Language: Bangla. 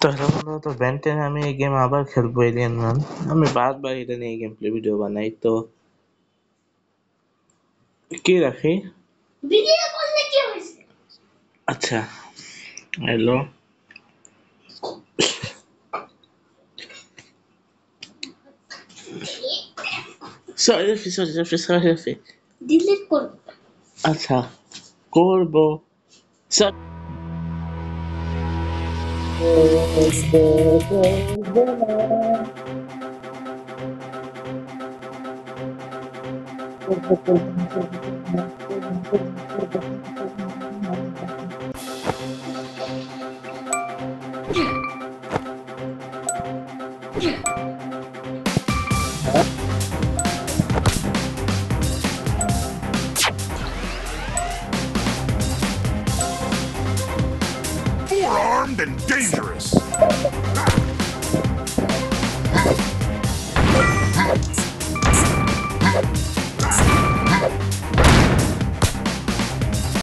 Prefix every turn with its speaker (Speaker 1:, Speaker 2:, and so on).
Speaker 1: তো hello বন্ধুরা, তো Ben 10 আমি এই গেম আবার খেলবো এলিয়েন রান। আমি বারবার এটা নিয়ে গেম প্লে ভিডিও বানাই, তো কি রাখি?
Speaker 2: ভিডিও করলে কি হয়েছে?
Speaker 1: আচ্ছা, হ্যালো। সরি।
Speaker 2: ডিলিট করব।
Speaker 1: আচ্ছা, করবো। Sir,
Speaker 3: Forearmed and dangerous.